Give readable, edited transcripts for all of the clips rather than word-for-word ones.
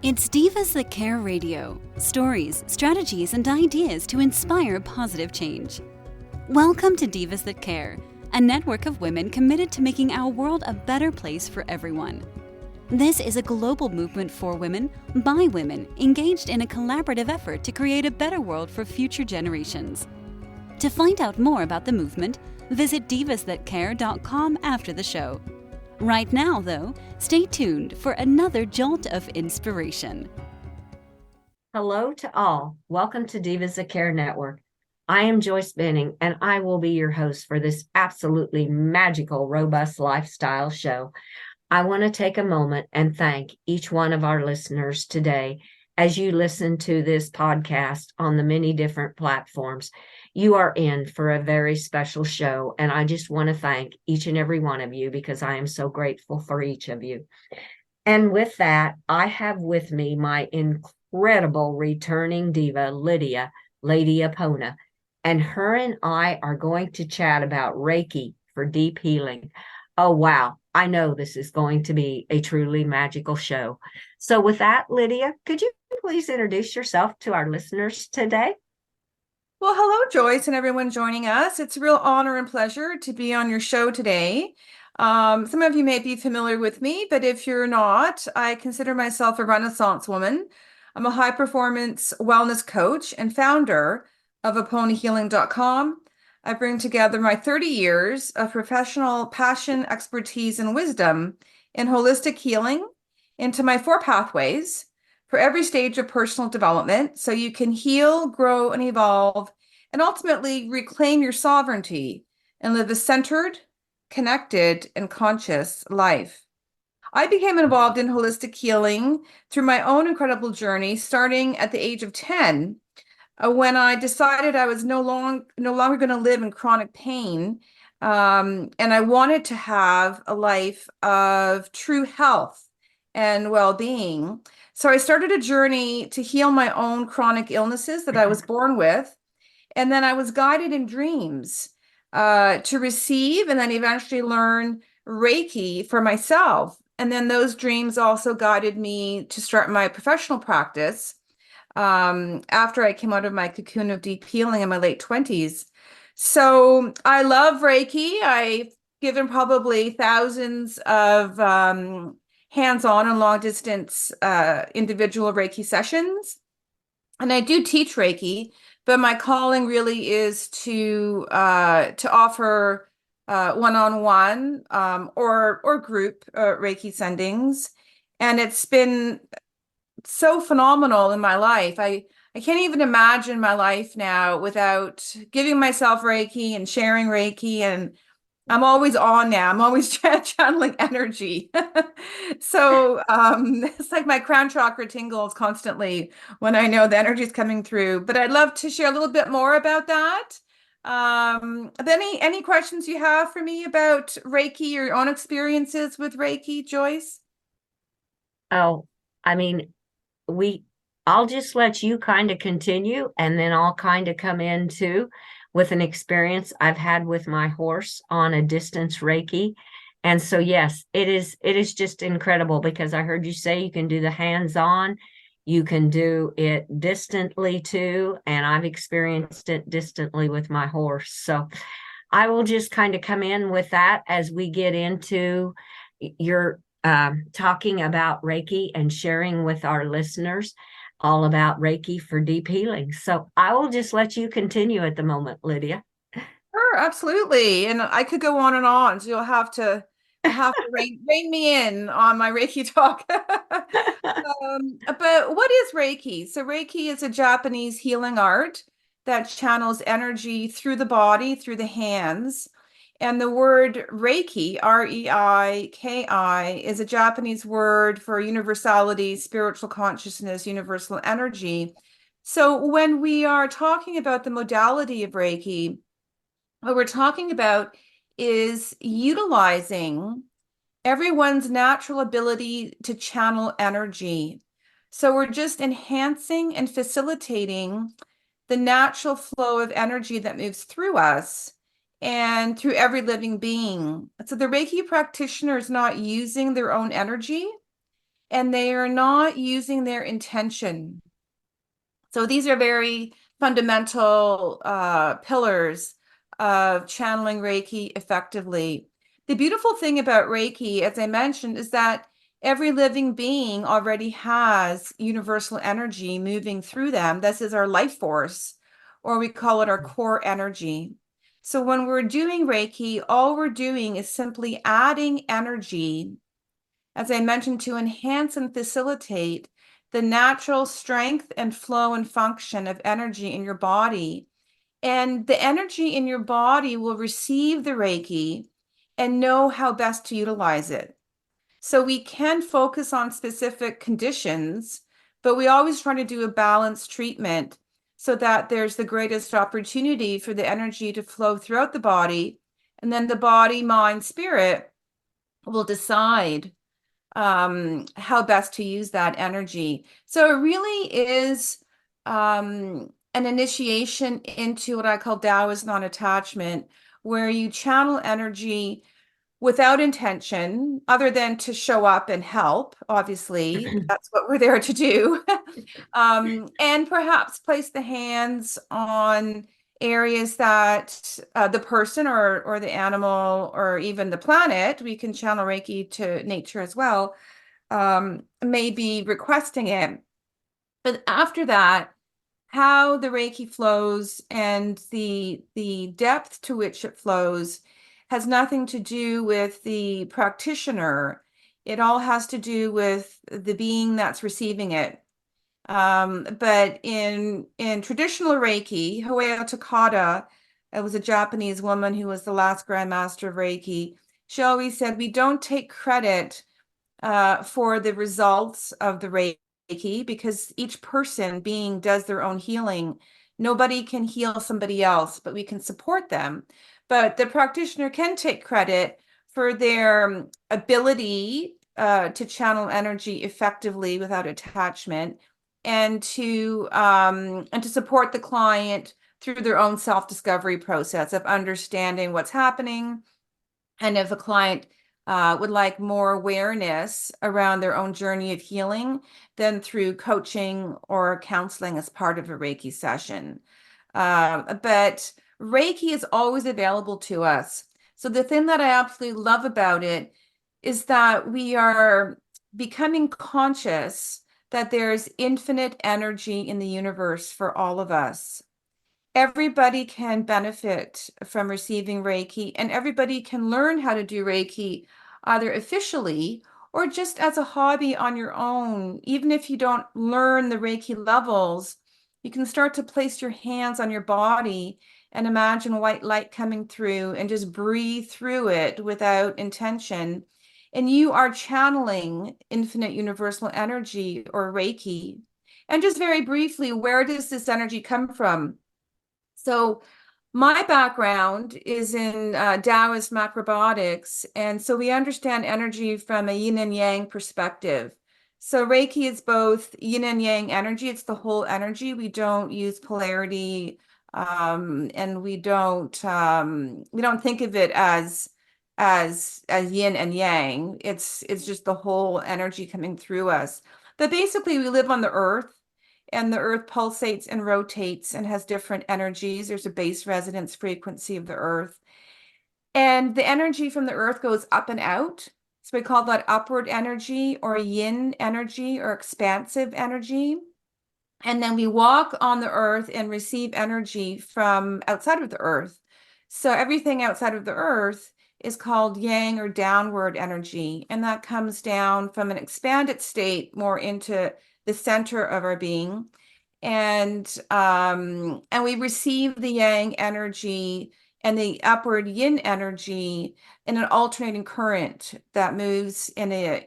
It's Divas That Care Radio. Stories, strategies, and ideas to inspire positive change. Welcome to Divas That Care, a network of women committed to making our world a better place for everyone. This is a global movement for women, by women, engaged in a collaborative effort to create a better world for future generations. To find out more about the movement, visit divasthatcare.com after the show. Right now, though, stay tuned for another jolt of inspiration. Hello to all. Welcome to Divas That Care Network. I am Joyce Benning, and I will be your host for this absolutely magical, robust lifestyle show. I want to take a moment and thank each one of our listeners today as you listen to this podcast on the many different platforms. You are in for a very special show, and I just want to thank each and every one of you because I am so grateful for each of you. And with that, I have with me my incredible returning diva, Lydia, Lady Apona, and her and I are going to chat about Reiki for deep healing. Oh, wow. I know this is going to be a truly magical show. So with that, Lydia, could you please introduce yourself to our listeners today? Well, hello, Joyce, and everyone joining us. It's a real honor and pleasure to be on your show today. Some of you may be familiar with me, but if you're not, I consider myself a Renaissance woman. I'm a high-performance wellness coach and founder of AponaHealing.com. I bring together my 30 years of professional passion, expertise, and wisdom in holistic healing into my 4 pathways for every stage of personal development, so you can heal, grow, and evolve, and ultimately reclaim your sovereignty and live a centered, connected, and conscious life. I became involved in holistic healing through my own incredible journey, starting at the age of 10, when I decided I was no longer going to live in chronic pain, and I wanted to have a life of true health and well-being. So I started a journey to heal my own chronic illnesses that I was born with. And then I was guided in dreams to receive and then eventually learn Reiki for myself. And then those dreams also guided me to start my professional practice after I came out of my cocoon of deep healing in my late 20s. So I love Reiki. I've given probably thousands of hands-on and long-distance individual Reiki sessions. And I do teach Reiki, but my calling really is to offer one-on-one or group Reiki sendings. And it's been so phenomenal in my life. I can't even imagine my life now without giving myself Reiki and sharing Reiki, and I'm always on now. I'm always channeling energy. So it's like my crown chakra tingles constantly when I know the energy is coming through. But I'd love to share a little bit more about that. Any questions you have for me about Reiki or your own experiences with Reiki, Joyce? Oh, I mean, I'll just let you kind of continue, and then I'll kind of come in too with an experience I've had with my horse on a distance Reiki. And so, yes, it is just incredible because I heard you say you can do the hands-on, you can do it distantly too, and I've experienced it distantly with my horse. So I will just kind of come in with that as we get into your talking about Reiki and sharing with our listeners all about Reiki for deep healing. So I will just let you continue at the moment, Lydia. Sure, absolutely. And I could go on and on, so you'll have to rein me in on my Reiki talk. But what is Reiki? So Reiki is a Japanese healing art that channels energy through the body, through the hands. And the word Reiki, R-E-I-K-I, is a Japanese word for universality, spiritual consciousness, universal energy. So when we are talking about the modality of Reiki, what we're talking about is utilizing everyone's natural ability to channel energy. So we're just enhancing and facilitating the natural flow of energy that moves through us and through every living being. So the Reiki practitioner is not using their own energy. and they are not using their intention. So these are very fundamental pillars of channeling Reiki effectively. The beautiful thing about Reiki, as I mentioned, is that every living being already has universal energy moving through them. This is our life force, or we call it our core energy. So when we're doing Reiki, all we're doing is simply adding energy, as I mentioned, to enhance and facilitate the natural strength and flow and function of energy in your body. And the energy in your body will receive the Reiki and know how best to utilize it. So we can focus on specific conditions, but we always try to do a balanced treatment so that there's the greatest opportunity for the energy to flow throughout the body. And then the body, mind, spirit will decide how best to use that energy. So it really is an initiation into what I call Taoist non-attachment, where you channel energy without intention, other than to show up and help. Obviously, that's what we're there to do. And perhaps place the hands on areas that the person or the animal or even the planet, we can channel Reiki to nature as well, may be requesting it. But after that, how the Reiki flows and the depth to which it flows has nothing to do with the practitioner. It all has to do with the being that's receiving it. But in traditional Reiki, Hoya Takada, it was a Japanese woman who was the last Grand Master of Reiki. She always said, we don't take credit for the results of the Reiki, because each person being does their own healing. Nobody can heal somebody else, but we can support them. But the practitioner can take credit for their ability to channel energy effectively without attachment, and to support the client through their own self-discovery process of understanding what's happening. And if a client would like more awareness around their own journey of healing, then through coaching or counseling as part of a Reiki session. But Reiki is always available to us. So the thing that I absolutely love about it is that we are becoming conscious that there's infinite energy in the universe for all of us. Everybody can benefit from receiving Reiki, and everybody can learn how to do Reiki either officially or just as a hobby on your own. Even if you don't learn the Reiki levels, you can start to place your hands on your body and imagine white light coming through and just breathe through it without intention. And you are channeling infinite universal energy, or Reiki. And just very briefly, where does this energy come from? So my background is in Taoist macrobiotics, and so we understand energy from a yin and yang perspective. So Reiki is both yin and yang energy. It's the whole energy. We don't use polarity, and we don't think of it as yin and yang. It's just the whole energy coming through us. But basically, we live on the earth, and the earth pulsates and rotates and has different energies. There's a base resonance frequency of the earth. And the energy from the earth goes up and out. So we call that upward energy, or yin energy, or expansive energy. And then we walk on the earth and receive energy from outside of the earth. So everything outside of the earth is called yang, or downward energy. And that comes down from an expanded state more into the center of our being. And we receive the yang energy and the upward yin energy in an alternating current that moves in a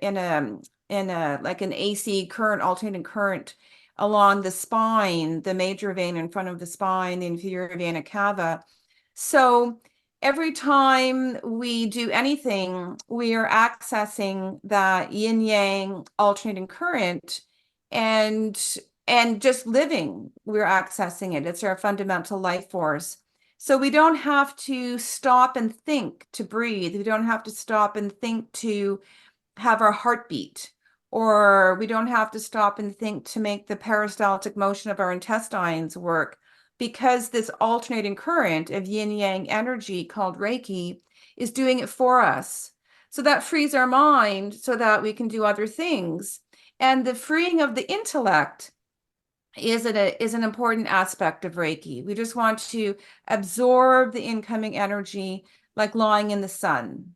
like an AC current, alternating current along the spine, the major vein in front of the spine, the inferior vena cava. So every time we do anything, we are accessing that yin yang alternating current, and just living, we're accessing it. It's our fundamental life force. So we don't have to stop and think to breathe. We don't have to stop and think to have our heartbeat, or we don't have to stop and think to make the peristaltic motion of our intestines work, because this alternating current of yin yang energy called Reiki is doing it for us. So that frees our mind so that we can do other things. And the freeing of the intellect is an important aspect of Reiki. We just want to absorb the incoming energy like lying in the sun.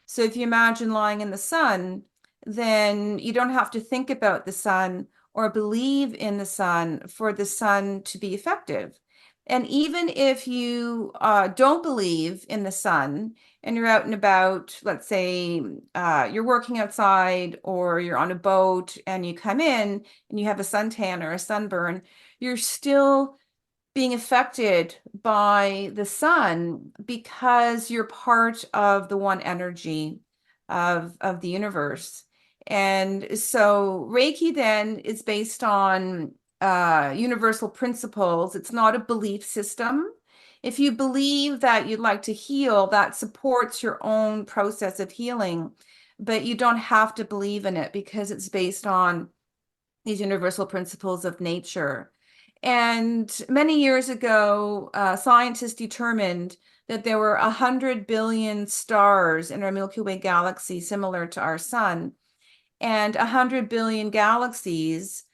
So if you imagine lying in the sun, then you don't have to think about the sun or believe in the sun for the sun to be effective. And even if you don't believe in the sun and you're out and about, let's say you're working outside or you're on a boat and you come in and you have a suntan or a sunburn, you're still being affected by the sun because you're part of the one energy of the universe. And so Reiki then is based on universal principles. It's not a belief system. If you believe that you'd like to heal, that supports your own process of healing, but you don't have to believe in it because it's based on these universal principles of nature. And many years ago, scientists determined that there were 100 billion stars in our Milky Way galaxy, similar to our sun. And 100 billion galaxies,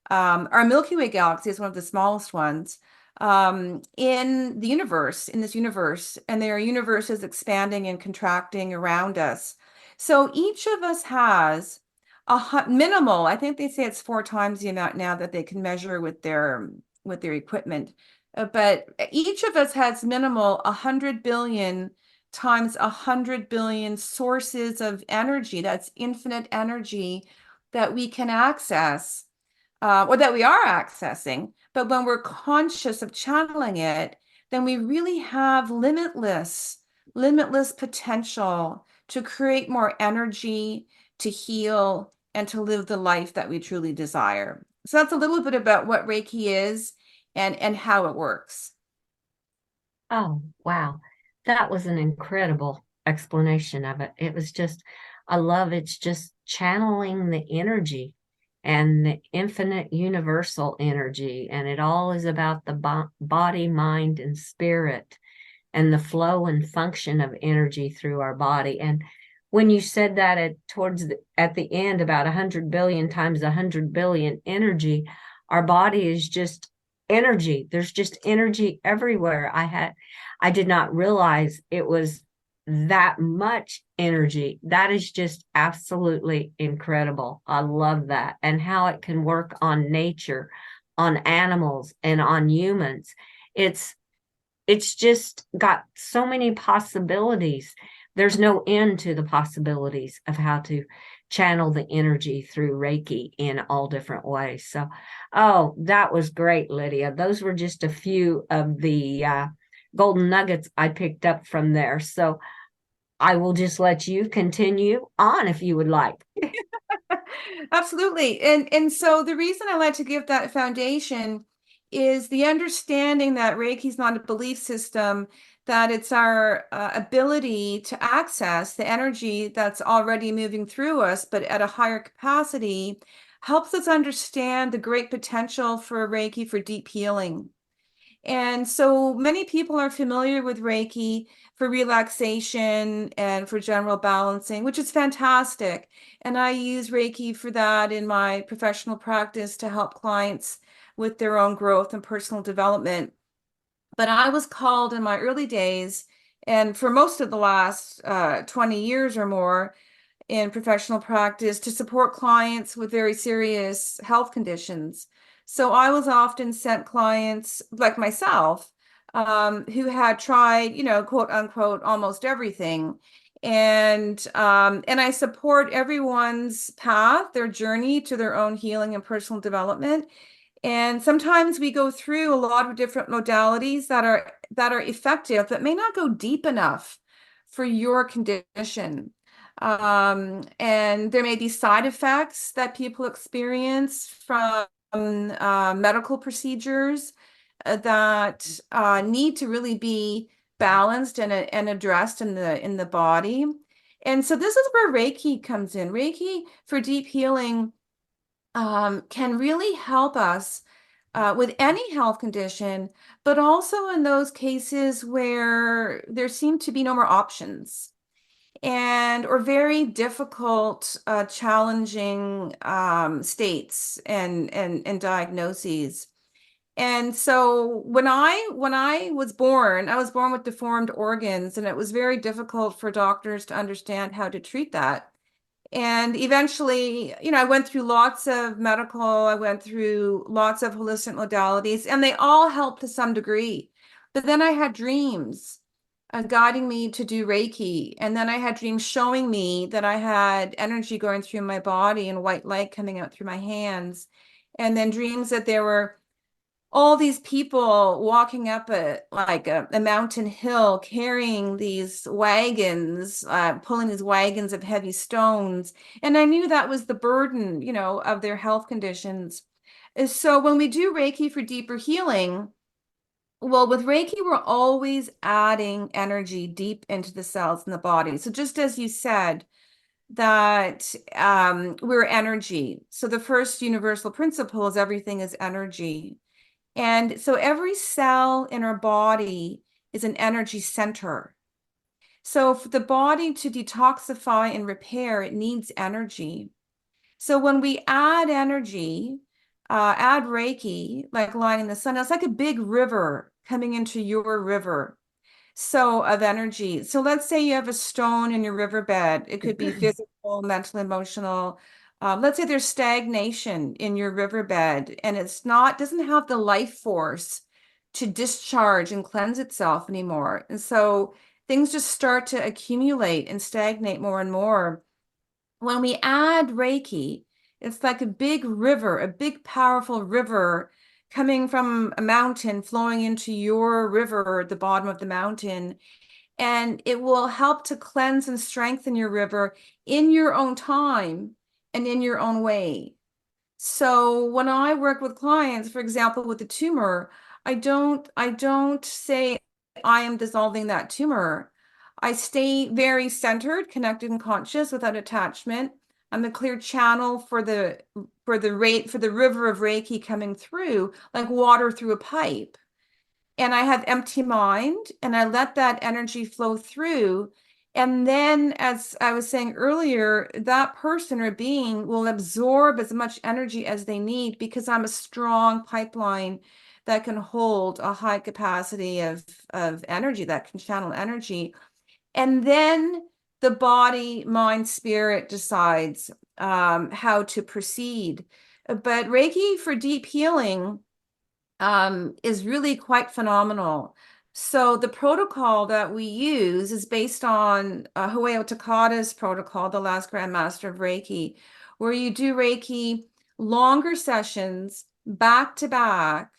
our Milky Way galaxy is one of the smallest ones in the universe, in this universe. And there are universes expanding and contracting around us. So each of us has minimal, I think they say it's 4 times the amount now that they can measure with their equipment. But each of us has minimal 100 billion times 100 billion sources of energy. That's infinite energy that we can access, or that we are accessing. But when we're conscious of channeling it, then we really have limitless potential to create more energy, to heal, and to live the life that we truly desire. So that's a little bit about what Reiki is and how it works. Oh, wow. That was an incredible explanation of it. It was just, I love it's just channeling the energy and the infinite universal energy. And it all is about the body, mind, and spirit and the flow and function of energy through our body. And when you said that at the end about 100 billion times 100 billion energy, our body is just energy. There's just energy everywhere. I did not realize it was that much energy. That is just absolutely incredible. I love that. And how it can work on nature, on animals, and on humans. It's just got so many possibilities. There's no end to the possibilities of how to channel the energy through Reiki in all different ways. So, oh, that was great, Lydia. Those were just a few of the golden nuggets I picked up from there. So I will just let you continue on if you would like. Absolutely. And so the reason I like to give that foundation is the understanding that Reiki is not a belief system, that it's our ability to access the energy that's already moving through us, but at a higher capacity, helps us understand the great potential for Reiki for deep healing. And so many people are familiar with Reiki for relaxation and for general balancing, which is fantastic. And I use Reiki for that in my professional practice to help clients with their own growth and personal development. But I was called in my early days, and for most of the last 20 years or more in professional practice, to support clients with very serious health conditions. So I was often sent clients like myself, who had tried, quote unquote, almost everything. And I support everyone's path, their journey to their own healing and personal development. And sometimes we go through a lot of different modalities that are effective, but may not go deep enough for your condition. And there may be side effects that people experience from medical procedures that need to really be balanced and addressed in the body. And so this is where Reiki comes in. Reiki for deep healing can really help us with any health condition, but also in those cases where there seem to be no more options and or very difficult, challenging states and diagnoses. And so when I was born with deformed organs, and it was very difficult for doctors to understand how to treat that. And eventually, I went through lots of medical, I went through lots of holistic modalities, and they all helped to some degree. But then I had dreams guiding me to do Reiki. And then I had dreams showing me that I had energy going through my body and white light coming out through my hands. And then dreams that there were all these people walking up a mountain hill carrying these wagons, pulling these wagons of heavy stones. And I knew that was the burden, of their health conditions. And so when we do Reiki for deeper healing, well, with Reiki, we're always adding energy deep into the cells in the body. So just as you said, that we're energy. So the first universal principle is everything is energy. And so every cell in our body is an energy center. So for the body to detoxify and repair, it needs energy. So when we add energy, add Reiki, like lighting the sun, it's like a big river coming into your river. So of energy. So let's say you have a stone in your riverbed. It could be physical, mental, emotional. Let's say there's stagnation in your riverbed and doesn't have the life force to discharge and cleanse itself anymore. And so things just start to accumulate and stagnate more and more. When we add Reiki, it's like a big river, a big, powerful river coming from a mountain flowing into your river at the bottom of the mountain. And it will help to cleanse and strengthen your river in your own time and in your own way. So when I work with clients, for example, with a tumor, I don't say I am dissolving that tumor. I stay very centered, connected, and conscious without attachment. I'm a clear channel for the river of Reiki coming through, like water through a pipe. And I have empty mind, and I let that energy flow through. And then, as I was saying earlier, that person or being will absorb as much energy as they need because I'm a strong pipeline that can hold a high capacity of energy, that can channel energy. And then the body, mind, spirit decides how to proceed. But Reiki for deep healing is really quite phenomenal. So the protocol that we use is based on Hueo Takada's protocol, the last Grand Master of Reiki, where you do Reiki longer sessions back to back,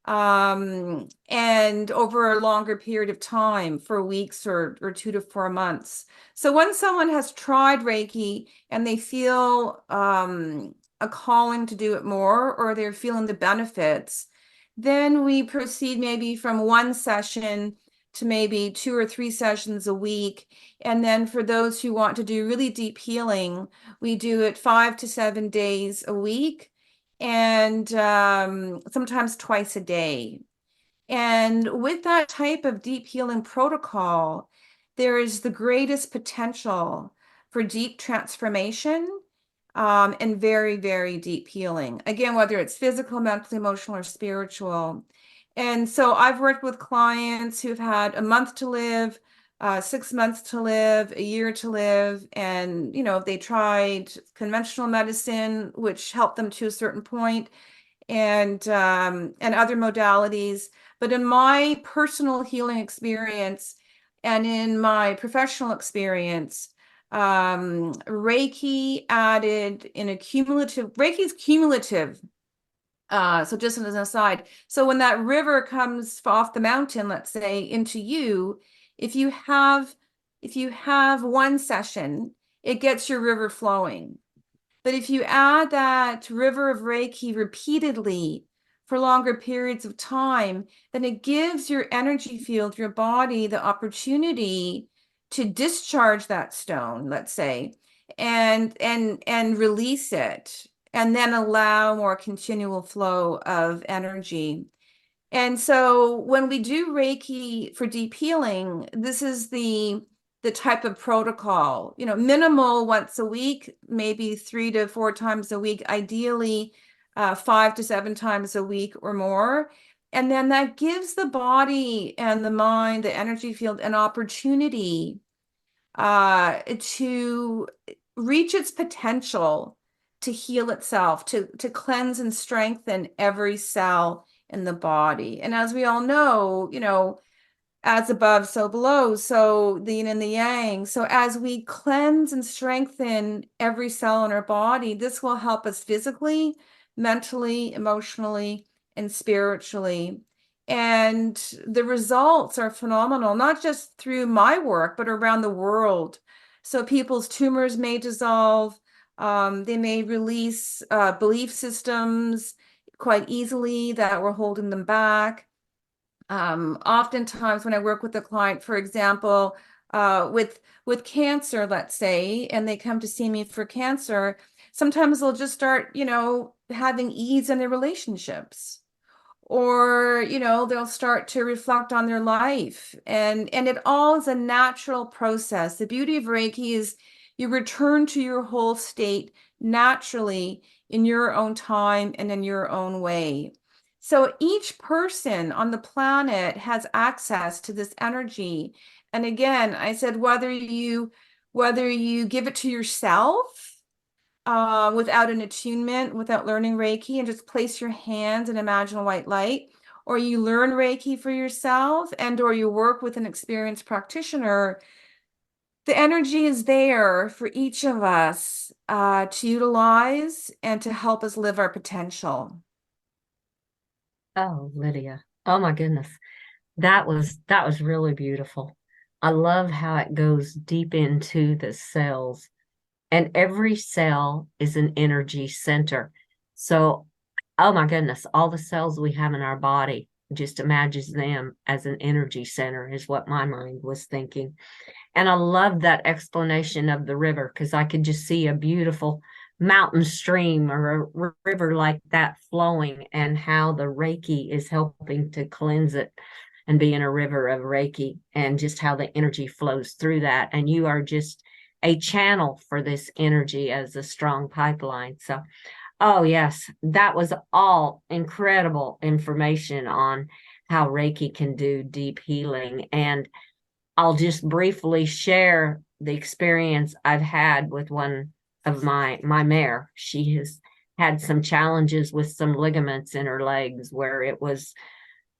and over a longer period of time for weeks or 2 to 4 months. So when someone has tried Reiki and they feel a calling to do it more, or they're feeling the benefits, then we proceed maybe from one session to maybe 2 or 3 sessions a week. And then for those who want to do really deep healing, we do it 5 to 7 days a week, and sometimes twice a day. And with that type of deep healing protocol, there is the greatest potential for deep transformation, and very, very deep healing. Again, whether it's physical, mental, emotional, or spiritual. And so I've worked with clients who've had a month to live, 6 months to live, a year to live, and they tried conventional medicine, which helped them to a certain point, and other modalities. But in my personal healing experience and in my professional experience, Reiki added in a cumulative, Reiki is cumulative. So just as an aside, so when that river comes off the mountain, let's say, into you, if you have one session, it gets your river flowing. But if you add that river of Reiki repeatedly for longer periods of time, then it gives your energy field, your body, the opportunity to discharge that stone, let's say, and release it, and then allow more continual flow of energy. And so when we do Reiki for deep healing, this is the type of protocol, minimal once a week, maybe 3 to 4 times a week, ideally 5 to 7 times a week or more. And then that gives the body and the mind, the energy field, an opportunity to reach its potential, to heal itself, to cleanse and strengthen every cell in the body. And as we all know, as above, so below, so the yin and the yang. So as we cleanse and strengthen every cell in our body, this will help us physically, mentally, emotionally, and spiritually. And the results are phenomenal, not just through my work, but around the world. So people's tumors may dissolve. They may release belief systems quite easily that were holding them back. Oftentimes when I work with a client, for example, with cancer, let's say, and they come to see me for cancer, sometimes they'll just start, having ease in their relationships, or they'll start to reflect on their life, and it all is a natural process. The beauty of Reiki is you return to your whole state naturally in your own time and in your own way. So each person on the planet has access to this energy. And again, I said, whether you give it to yourself without an attunement, without learning Reiki, and just place your hands and imagine a white light, or you learn Reiki for yourself, or you work with an experienced practitioner, the energy is there for each of us to utilize and to help us live our potential. Oh, Lydia. Oh my goodness. That was really beautiful. I love how it goes deep into the cells, and every cell is an energy center. So, oh my goodness, all the cells we have in our body, just imagine them as an energy center, is what my mind was thinking. And I love that explanation of the river, because I could just see a beautiful mountain stream or a river like that flowing, and how the Reiki is helping to cleanse it and be in a river of Reiki, and just how the energy flows through that. And you are just a channel for this energy as a strong pipeline. So, oh, yes, that was all incredible information on how Reiki can do deep healing. And I'll just briefly share the experience I've had with one of my mare. She has had some challenges with some ligaments in her legs, where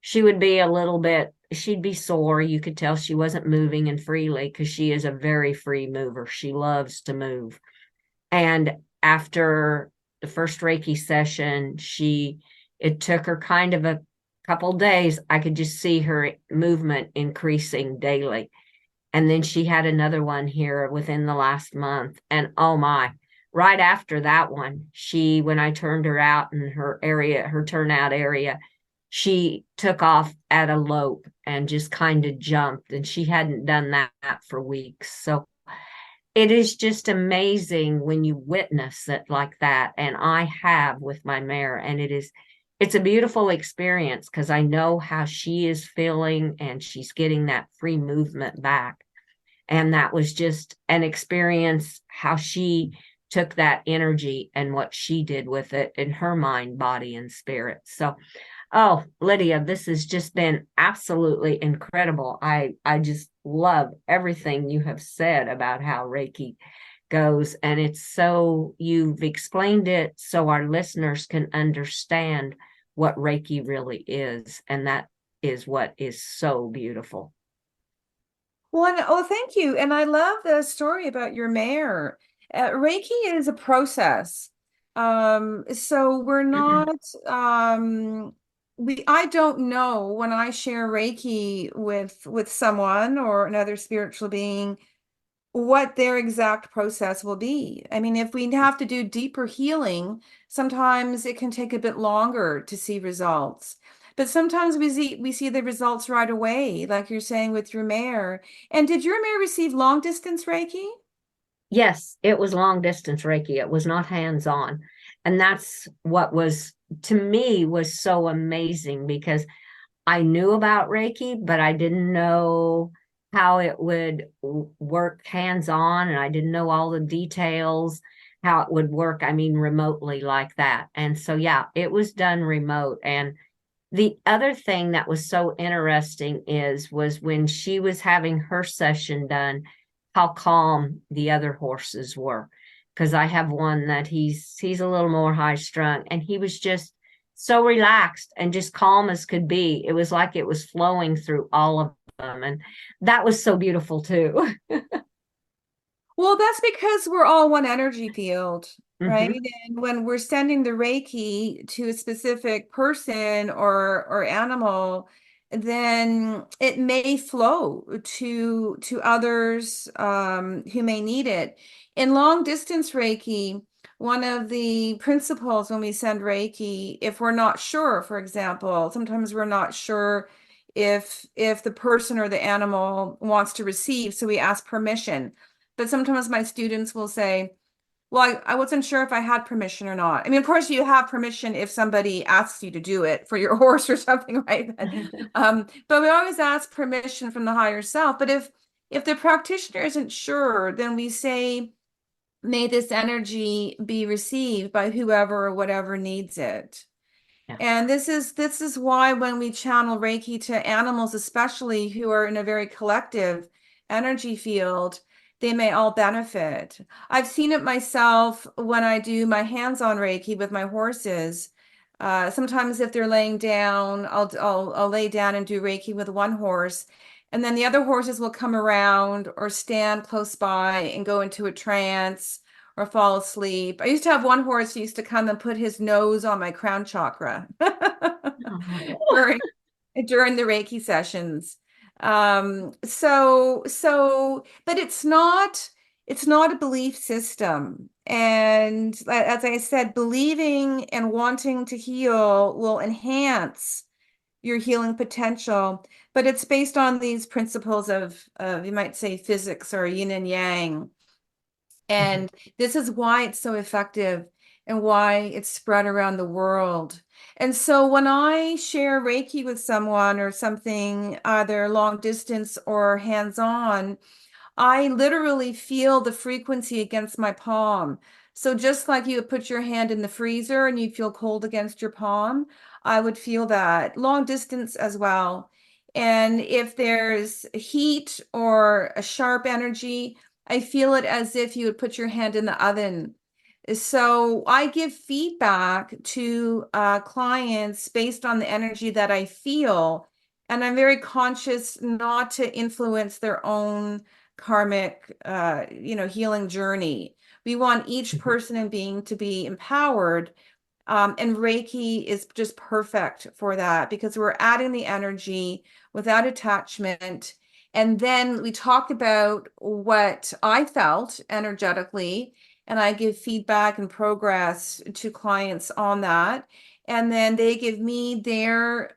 she would be a little bit, she'd be sore. You could tell she wasn't moving and freely, because she is a very free mover. She loves to move. And after the first Reiki session, it took her kind of a couple days. I could just see her movement increasing daily. And then she had another one here within the last month. And oh my, right after that one, when I turned her out in her turnout area, she took off at a lope and just kind of jumped. And she hadn't done that for weeks. So it is just amazing when you witness it like that. And I have with my mare, and it's a beautiful experience, because I know how she is feeling, and she's getting that free movement back. And that was just an experience, how she took that energy and what she did with it in her mind, body, and spirit. So, oh, Lydia, this has just been absolutely incredible. I just love everything you have said about how Reiki goes. And you've explained it so our listeners can understand what Reiki really is. And that is what is so beautiful. Well, thank you. And I love the story about your mare. Reiki is a process. So we're not, I don't know, when I share Reiki with someone or another spiritual being, what their exact process will be. I mean, if we have to do deeper healing, sometimes it can take a bit longer to see results. But sometimes we see the results right away, like you're saying with your mare. And did your mare receive long distance Reiki? Yes, it was long distance Reiki. It was not hands on. And that's what was, to me, was so amazing because I knew about Reiki, but I didn't know how it would work hands on, and I didn't know all the details, how it would work, I mean, remotely like that. And so, yeah, it was done remote. And the other thing that was so interesting was when she was having her session done, how calm the other horses were. Because I have one that he's a little more high strung, and he was just so relaxed and just calm as could be. It was like it was flowing through all of them, and that was so beautiful too. Well, that's because we're all one energy field, right? Hmm. And when we're sending the Reiki to a specific person or animal, then it may flow to others who may need it. In long distance Reiki, one of the principles when we send Reiki, if we're not sure, for example, sometimes we're not sure if the person or the animal wants to receive, so we ask permission. But sometimes my students will say, well, I wasn't sure if I had permission or not. I mean, of course, you have permission if somebody asks you to do it for your horse or something, right? But we always ask permission from the higher self. But if the practitioner isn't sure, then we say, may this energy be received by whoever or whatever needs it. Yeah. And this is why when we channel Reiki to animals, especially who are in a very collective energy field, they may all benefit. I've seen it myself when I do my hands-on Reiki with my horses. Sometimes if they're laying down, I'll lay down and do Reiki with one horse, and then the other horses will come around or stand close by and go into a trance or fall asleep. I used to have one horse who used to come and put his nose on my crown chakra Oh. during during the Reiki sessions. But it's not a belief system. And as I said, believing and wanting to heal will enhance your healing potential, but it's based on these principles of you might say physics or yin and yang. Mhm. And this is why it's so effective and why it's spread around the world. And so when I share Reiki with someone or something, either long distance or hands-on, I literally feel the frequency against my palm. So just like you would put your hand in the freezer and you'd feel cold against your palm, I would feel that long distance as well. And if there's heat or a sharp energy, I feel it as if you would put your hand in the oven. So I give feedback to clients based on the energy that I feel, and I'm very conscious not to influence their own karmic, healing journey. We want each Mhm. person and being to be empowered. And Reiki is just perfect for that because we're adding the energy without attachment. And then we talk about what I felt energetically, and I give feedback and progress to clients on that. And then they give me their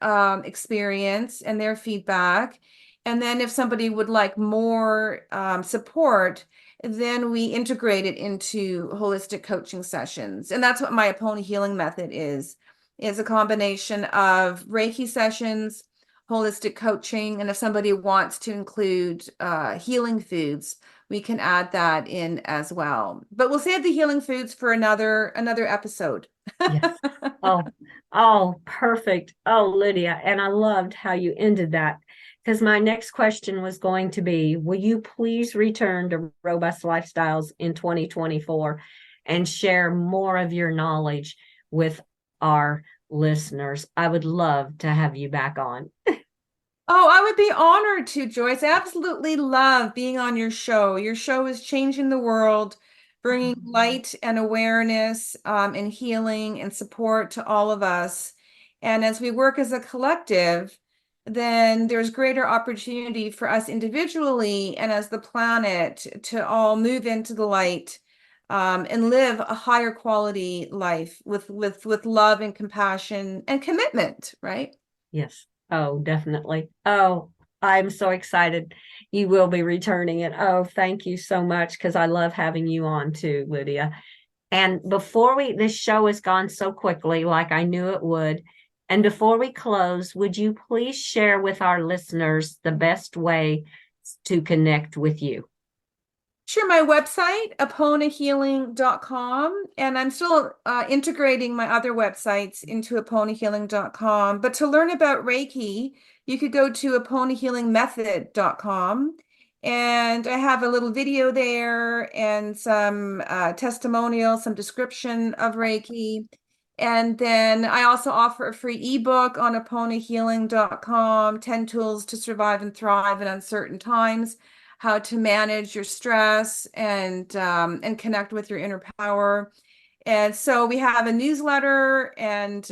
experience and their feedback. And then if somebody would like more support, then we integrate it into holistic coaching sessions. And that's what my Aponi healing method is a combination of Reiki sessions, holistic coaching, and if somebody wants to include healing foods, we can add that in as well. But we'll save the healing foods for another episode. Yes. Oh, oh, perfect. Oh, Lydia. And I loved how you ended that because my next question was going to be, will you please return to Robust Lifestyles in 2024 and share more of your knowledge with our listeners? I would love to have you back on. Oh, I would be honored to, Joyce. I absolutely love being on your show. Your show is changing the world, bringing light and awareness, and healing and support to all of us. And as we work as a collective, then there's greater opportunity for us individually and as the planet to all move into the light, and live a higher quality life with love and compassion and commitment, right? Yes. Oh, definitely. Oh, I'm so excited. You will be returning it. Oh, thank you so much because I love having you on too, Lydia. And this show has gone so quickly, like I knew it would. And before we close, would you please share with our listeners the best way to connect with you? Sure, my website, aponahealing.com, and I'm still integrating my other websites into aponahealing.com. But to learn about Reiki, you could go to aponahealingmethod.com. And I have a little video there and some testimonial, some description of Reiki. And then I also offer a free ebook on aponahealing.com, 10 Tools to Survive and Thrive in Uncertain Times, how to manage your stress and connect with your inner power. And so we have a newsletter, and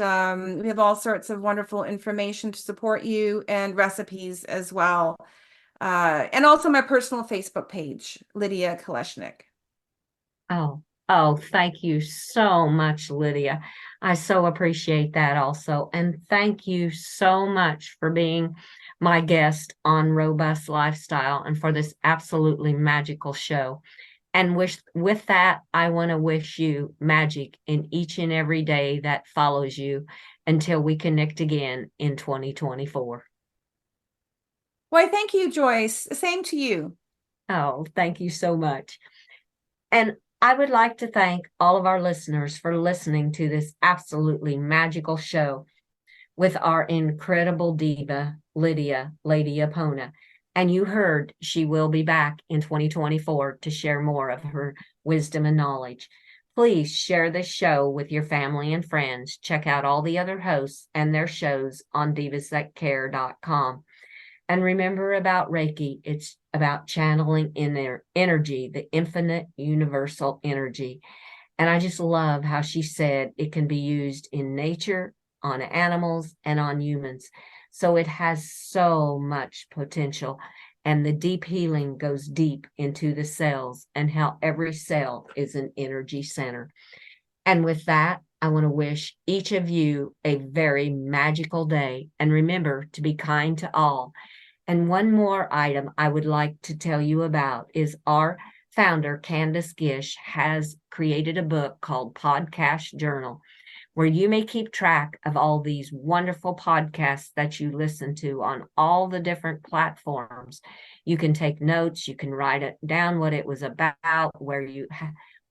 we have all sorts of wonderful information to support you and recipes as well. And also my personal Facebook page, Lydia Koleshnik. Oh, thank you so much, Lydia. I so appreciate that also. And thank you so much for being my guest on Robust Lifestyle and for this absolutely magical show. And with that, I want to wish you magic in each and every day that follows you until we connect again in 2024. Why, thank you, Joyce. Same to you. Oh, thank you so much. And I would like to thank all of our listeners for listening to this absolutely magical show with our incredible diva, Lydia, Lady Apona. And you heard she will be back in 2024 to share more of her wisdom and knowledge. Please share this show with your family and friends. Check out all the other hosts and their shows on divasthatcare.com. And remember about Reiki, it's about channeling in their energy, the infinite universal energy. And I just love how she said it can be used in nature, on animals, and on humans. So it has so much potential. And the deep healing goes deep into the cells and how every cell is an energy center. And with that, I want to wish each of you a very magical day. And remember to be kind to all. And one more item I would like to tell you about is our founder, Candace Gish, has created a book called Podcast Journal, where you may keep track of all these wonderful podcasts that you listen to on all the different platforms. You can take notes, you can write it down what it was about, where you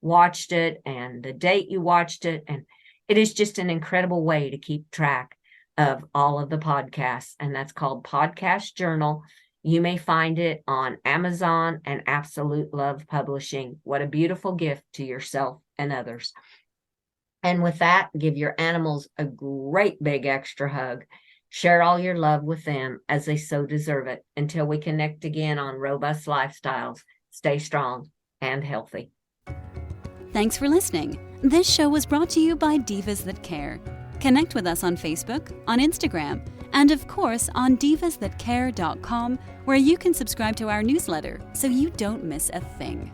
watched it, and the date you watched it. And it is just an incredible way to keep track of all of the podcasts, and that's called Podcast Journal. You may find it on Amazon and Absolute Love Publishing. What a beautiful gift to yourself and others. And with that, give your animals a great big extra hug. Share all your love with them as they so deserve it. Until we connect again on Robust Lifestyles, stay strong and healthy. Thanks for listening. This show was brought to you by Divas That Care. Connect with us on Facebook, on Instagram, and of course on divasthatcare.com, where you can subscribe to our newsletter so you don't miss a thing.